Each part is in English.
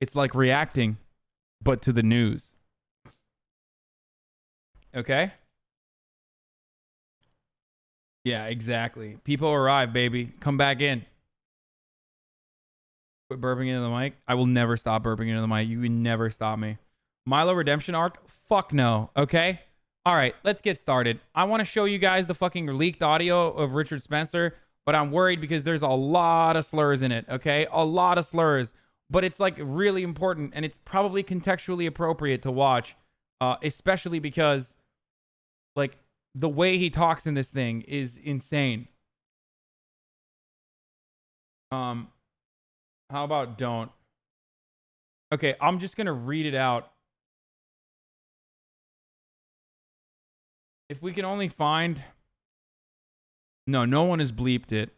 It's like reacting, but to the news. Okay? Yeah, exactly. People arrive, baby. Come back in. Quit burping into the mic. I will never stop burping into the mic. You can never stop me. Milo Redemption arc? Fuck no. Okay? All right, let's get started. I want to show you guys the fucking leaked audio of Richard Spencer, but I'm worried because there's a lot of slurs in it, okay? A lot of slurs. But it's like really important and it's probably contextually appropriate to watch, especially because like the way he talks in this thing is insane. How about don't? Okay, I'm just gonna read it out. If we can only find... No, no one has bleeped it.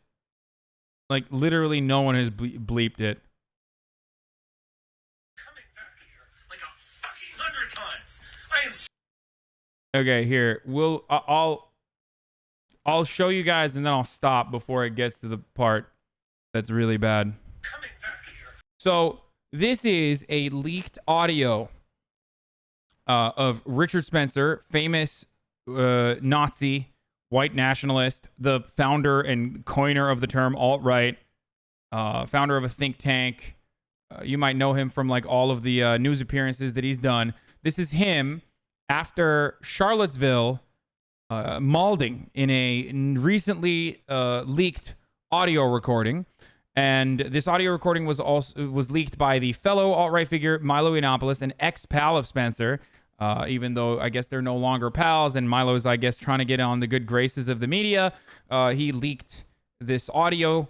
Like, literally no one has bleeped it. Coming back here like a fucking 100 times. I am... Okay, here. I'll show you guys and then I'll stop before it gets to the part that's really bad. Coming back here. So, this is a leaked audio of Richard Spencer, famous Nazi, white nationalist, the founder and coiner of the term alt-right, founder of a think tank. You might know him from like all of the news appearances that he's done. This is him after Charlottesville malding in a recently leaked audio recording. And this audio recording was leaked by the fellow alt-right figure Milo Yiannopoulos, an ex-pal of Spencer, even though I guess they're no longer pals, and Milo's, I guess, trying to get on the good graces of the media. He leaked this audio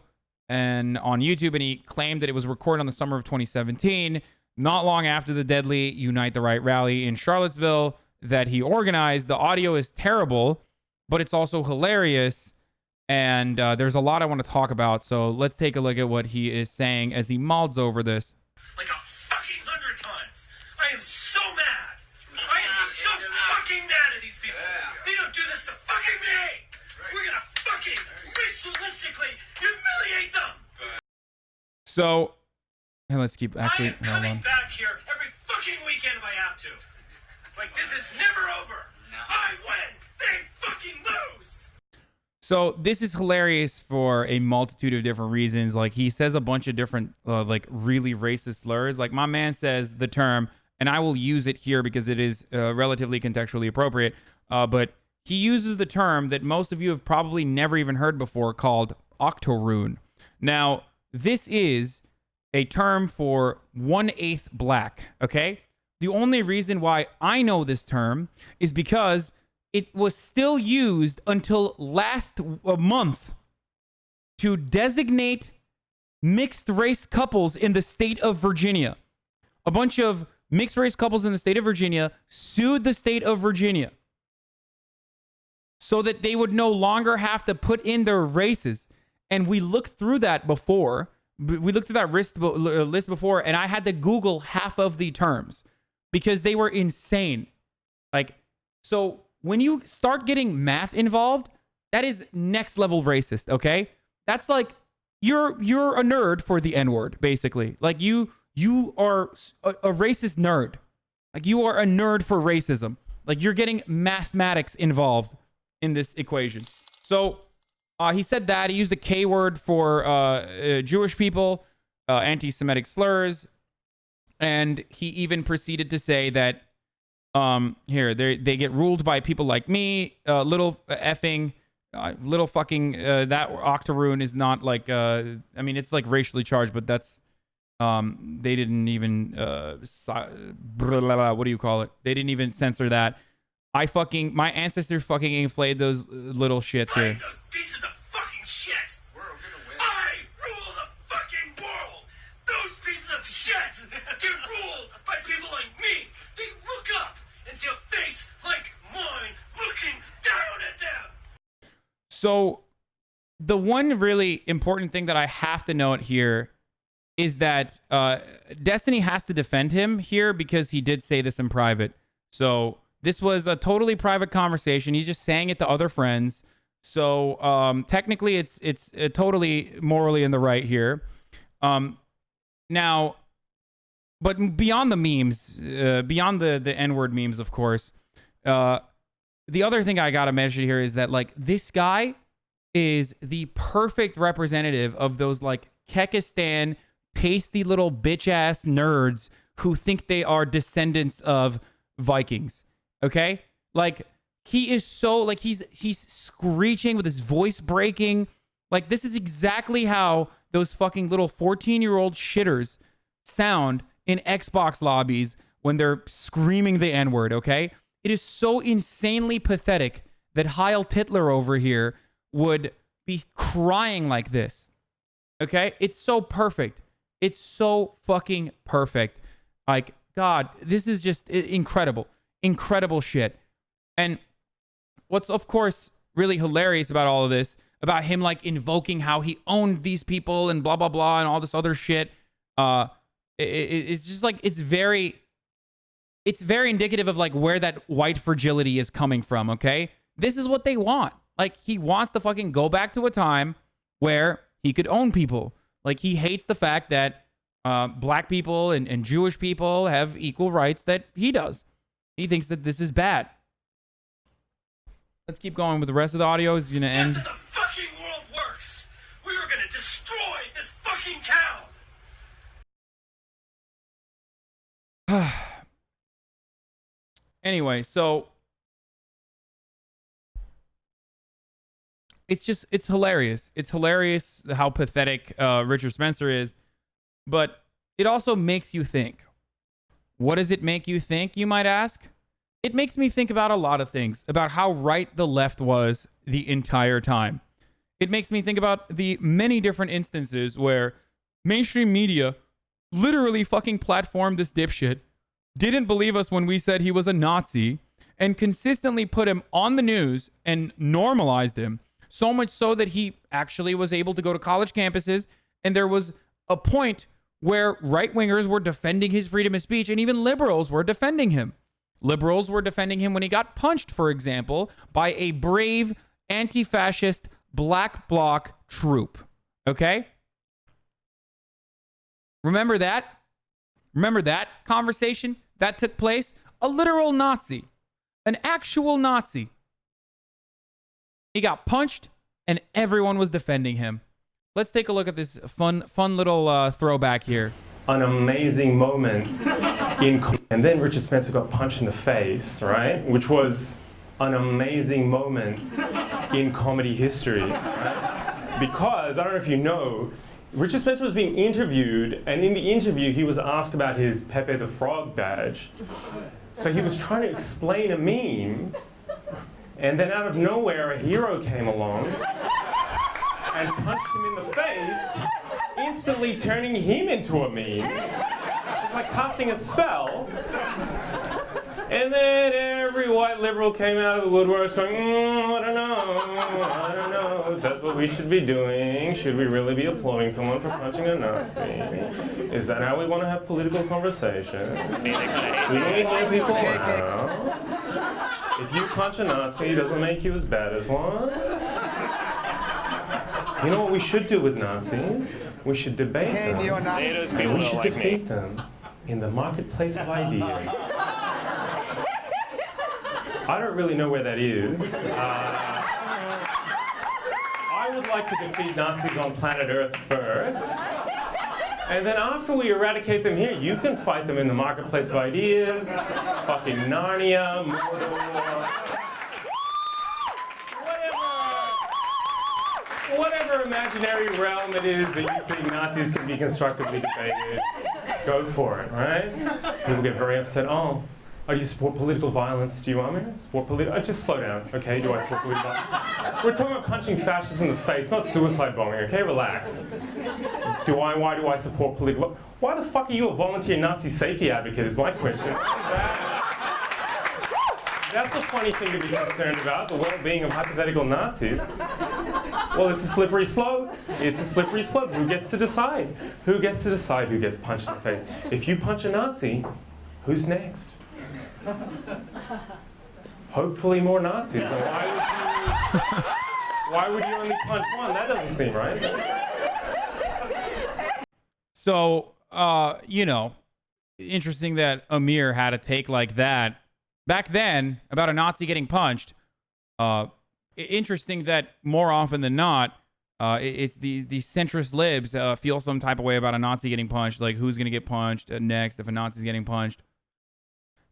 and on YouTube, and he claimed that it was recorded on the summer of 2017, not long after the deadly Unite the Right rally in Charlottesville that he organized. The audio is terrible, but it's also hilarious. And there's a lot I want to talk about, so let's take a look at what he is saying as he malds over this. Like a fucking 100 times. I am so mad. I am so fucking mad at these people. They don't do this to fucking me. We're gonna fucking ritualistically humiliate them. So, and let's keep actually. I am coming back here every fucking weekend if I have to. Like, this is never over. I win. They fucking lose. So this is hilarious for a multitude of different reasons. Like, he says a bunch of different, like, really racist slurs. Like, my man says the term, and I will use it here because it is relatively contextually appropriate. But he uses the term that most of you have probably never even heard before, called octoroon. Now, this is a term for 1/8 black. Okay, the only reason why I know this term is because it was still used until last month to designate mixed race couples in the state of Virginia. A bunch of mixed race couples in the state of Virginia sued the state of Virginia so that they would no longer have to put in their races. And we looked through that before. We looked through that list before, and I had to Google half of the terms because they were insane. Like, so when you start getting math involved, that is next level racist, okay? That's like you're a nerd for the N-word, basically. Like you are a racist nerd. Like you are a nerd for racism. Like you're getting mathematics involved in this equation. So he said that. He used the K word for Jewish people, anti-Semitic slurs, and he even proceeded to say that here they get ruled by people like me, little effing, little fucking, that octoroon is not like, I mean, it's like racially charged, but that's, they didn't even, what do you call it? They didn't even censor that. My ancestors fucking inflated those little shits here. Those pieces of fucking shit. I rule the fucking world. Those pieces of shit get ruled by people like me. They look up and see a face like mine looking down at them. So the one really important thing that I have to note here is that Destiny has to defend him here because he did say this in private. So this was a totally private conversation. He's just saying it to other friends. So technically it's totally morally in the right here. Now, but beyond the memes, beyond the N-word memes, of course, the other thing I gotta mention here is that like this guy is the perfect representative of those like Kekistan pasty little bitch ass nerds who think they are descendants of Vikings. Okay, like he is so like he's screeching with his voice breaking. Like this is exactly how those fucking little 14-year-old shitters sound in Xbox lobbies when they're screaming the N-word, okay? It is so insanely pathetic that Heil Titler over here would be crying like this. Okay? It's so perfect. It's so fucking perfect. Like, God, this is just incredible. Incredible shit. And what's, of course, really hilarious about all of this, about him, like, invoking how he owned these people and blah, blah, blah, and all this other shit, it's just, like, it's very indicative of, like, where that white fragility is coming from, okay? This is what they want. Like, he wants to fucking go back to a time where he could own people. Like, he hates the fact that black people and Jewish people have equal rights that he does. He thinks that this is bad. Let's keep going with the rest of the audio. It's going to end. That's how the fucking world works. We are going to destroy this fucking town. Anyway, so it's hilarious. It's hilarious how pathetic Richard Spencer is, but it also makes you think. What does it make you think, you might ask? It makes me think about a lot of things, about how right the left was the entire time. It makes me think about the many different instances where mainstream media literally fucking platformed this dipshit, didn't believe us when we said he was a Nazi, and consistently put him on the news and normalized him, so much so that he actually was able to go to college campuses, and there was a point where right-wingers were defending his freedom of speech, and even liberals were defending him. Liberals were defending him when he got punched, for example, by a brave anti-fascist black bloc troop. Okay? Remember that? Remember that conversation that took place? A literal Nazi. An actual Nazi. He got punched and everyone was defending him. Let's take a look at this fun little throwback here. An amazing moment and then Richard Spencer got punched in the face, right? Which was an amazing moment in comedy history, right? Because, I don't know if you know, Richard Spencer was being interviewed, and in the interview he was asked about his Pepe the Frog badge. So he was trying to explain a meme, and then out of nowhere a hero came along and punched him in the face, instantly turning him into a meme. It's like casting a spell. And then every white liberal came out of the woodworks going, I don't know if that's what we should be doing. Should we really be applauding someone for punching a Nazi? Is that how we want to have political conversation? We need to hear people out. If you punch a Nazi, it doesn't make you as bad as one. You know what we should do with Nazis? We should debate them. And we should defeat them in the marketplace of ideas. I don't really know where that is. I would like to defeat Nazis on planet Earth first. And then after we eradicate them here, you can fight them in the marketplace of ideas. Fucking Narnia, Mordor. Whatever imaginary realm it is that you think Nazis can be constructively debated, go for it, right? People get very upset. Oh, do you support political violence? Do you want me to support political? Just slow down, okay? Do I support political violence? We're talking about punching fascists in the face, not suicide bombing, okay? Relax. Why do I support political? Why the fuck are you a volunteer Nazi safety advocate is my question. That's a funny thing to be concerned about, the well-being of hypothetical Nazis. Well, it's a slippery slope. It's a slippery slope. Who gets to decide? Who gets to decide who gets punched in the face? If you punch a Nazi, who's next? Hopefully more Nazis. Why would you only punch one? That doesn't seem right. So, you know, interesting that Amir had a take like that back then about a Nazi getting punched. Interesting that more often than not, it's the centrist libs feel some type of way about a Nazi getting punched. Like, who's going to get punched next if a Nazi's getting punched?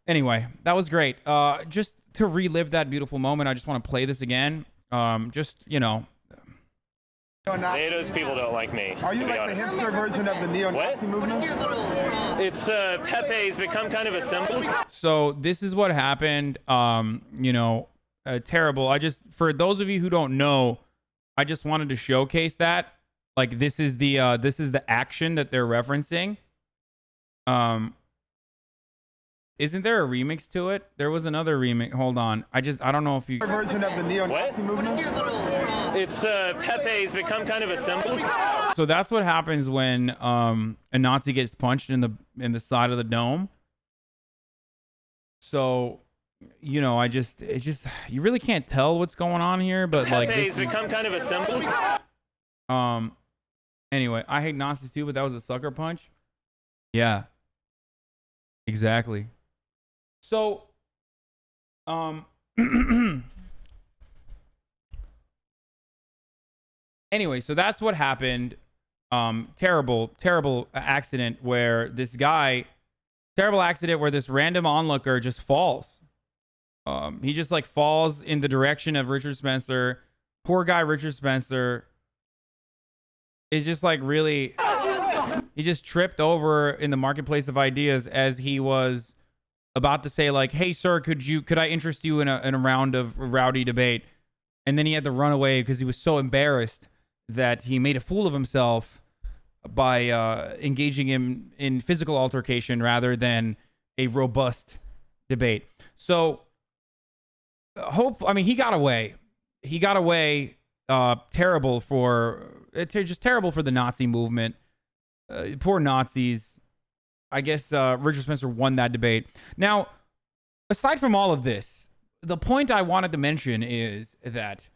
Anyway, that was great. Just to relive that beautiful moment, I just want to play this again. Just, you know. NATO's people don't like me. Are you like the hipster version of the neo-Nazi movement? It's Pepe's become kind of a symbol. So this is what happened. You know, terrible. For those of you who don't know, I just wanted to showcase that. Like, this is the action that they're referencing. Isn't there a remix to it? There was another remix. Hold on. I don't know if you. Version of the neo-Nazi movement. It's Pepe's become kind of a symbol. So that's what happens when a Nazi gets punched in the side of the dome. So, you know, you really can't tell what's going on here, but like Pepe's become kind of a symbol. Anyway, I hate Nazis too, but that was a sucker punch. Yeah. Exactly. So, anyway, so that's what happened. Terrible accident where this random onlooker just falls. He just like falls in the direction of Richard Spencer. Poor guy Richard Spencer is just like really, he just tripped over in the marketplace of ideas as he was about to say like, "Hey sir, could I interest you in a round of rowdy debate?" And then he had to run away because he was so embarrassed that he made a fool of himself by engaging him in physical altercation rather than a robust debate. So he got away. He got away. Terrible for the Nazi movement. Poor Nazis. I guess Richard Spencer won that debate. Now, aside from all of this, the point I wanted to mention is that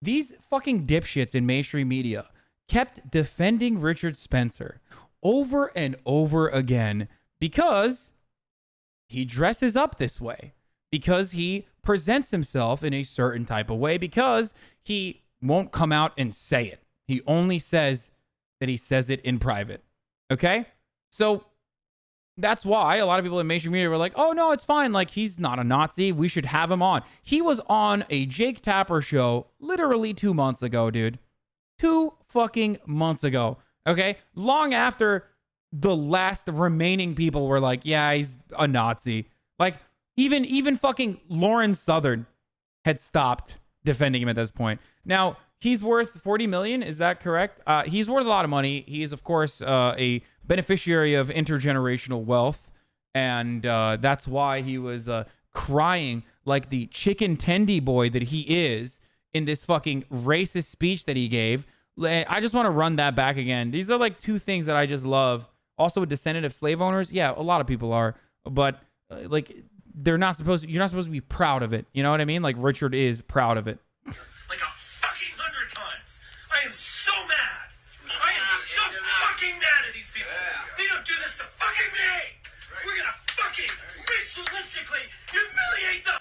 these fucking dipshits in mainstream media kept defending Richard Spencer over and over again because he dresses up this way, because he presents himself in a certain type of way, because he won't come out and say it. He only says that he says it in private. Okay? So that's why a lot of people in mainstream media were like, "Oh no, it's fine. Like, he's not a Nazi. We should have him on." He was on a Jake Tapper show literally 2 months ago, dude. 2 fucking months ago. Okay? Long after the last remaining people were like, "Yeah, he's a Nazi." Like, even fucking Lauren Southern had stopped defending him at this point. Now, he's worth 40 million. Is that correct? He's worth a lot of money. He is, of course, a beneficiary of intergenerational wealth. And that's why he was crying like the chicken tendy boy that he is in this fucking racist speech that he gave. I just want to run that back again. These are like 2 things that I just love. Also, a descendant of slave owners. Yeah, a lot of people are. But like, you're not supposed to be proud of it. You know what I mean? Like, Richard is proud of it. Like a fucking 100 times. I am so mad. I am so fucking mad at these people. They don't do this to fucking me. We're gonna fucking ritualistically humiliate them.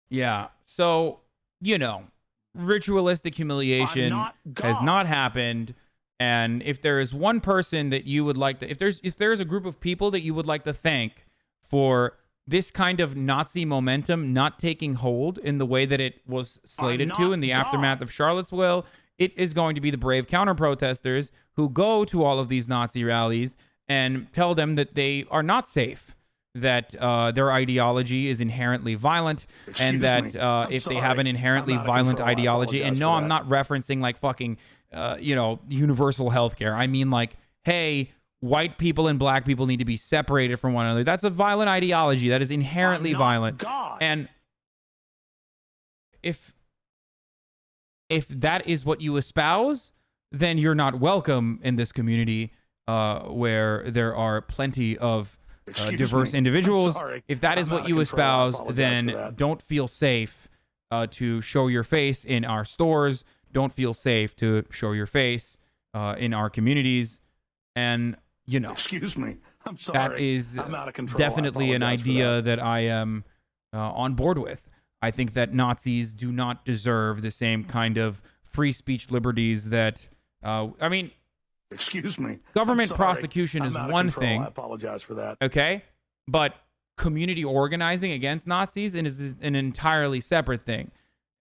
Yeah. So, you know, ritualistic humiliation has not happened. And if there is one person that you would like to, if there's a group of people that you would like to thank for this kind of Nazi momentum not taking hold in the way that it was slated to in the aftermath of Charlottesville, it is going to be the brave counter-protesters who go to all of these Nazi rallies and tell them that they are not safe, that their ideology is inherently violent, and that if they have an inherently violent ideology, and no, I'm not referencing like fucking, universal healthcare. I mean like, hey, white people and black people need to be separated from one another. That's a violent ideology. That is inherently violent. And if that is what you espouse, then you're not welcome in this community where there are plenty of diverse individuals. If that is what you espouse, then don't feel safe to show your face in our stores. Don't feel safe to show your face in our communities. And, you know. Excuse me. I'm sorry. That is I'm out of control. definitely I an apologize for idea that I am on board with. I think that Nazis do not deserve the same kind of free speech liberties that, I mean, Excuse me. government I'm sorry. prosecution is I'm out of one control. thing. I apologize for that. Okay? But community organizing against Nazis is an entirely separate thing.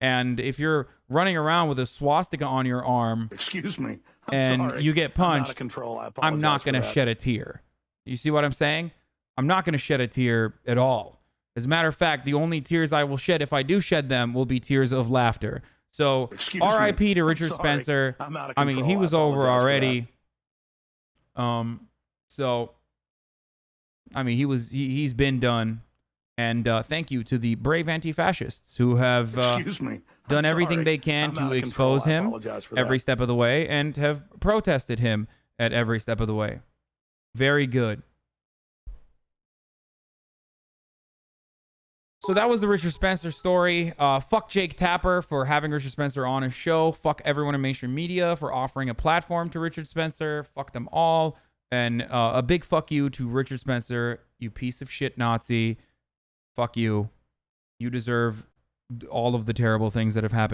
And if you're running around with a swastika on your arm Excuse me. I'm and sorry. you get I'm out punched, of control. I apologize I'm not for going to that. shed a tear. You see what I'm saying? I'm not going to shed a tear at all. As a matter of fact, the only tears I will shed, if I do shed them, will be tears of laughter. So, Excuse R.I.P. me. to I'm Richard sorry. Spencer. I'm out of I mean, he control. was I over apologize for already. So, I mean, he's been done. And thank you to the brave anti-fascists who have Excuse me. done I'm everything sorry. they can I'm to out of control. expose I him apologize for every that. step of the way and have protested him at every step of the way. Very good. So that was the Richard Spencer story. Fuck Jake Tapper for having Richard Spencer on his show. Fuck everyone in mainstream media for offering a platform to Richard Spencer. Fuck them all. And a big fuck you to Richard Spencer, you piece of shit Nazi. Fuck you. You deserve all of the terrible things that have happened.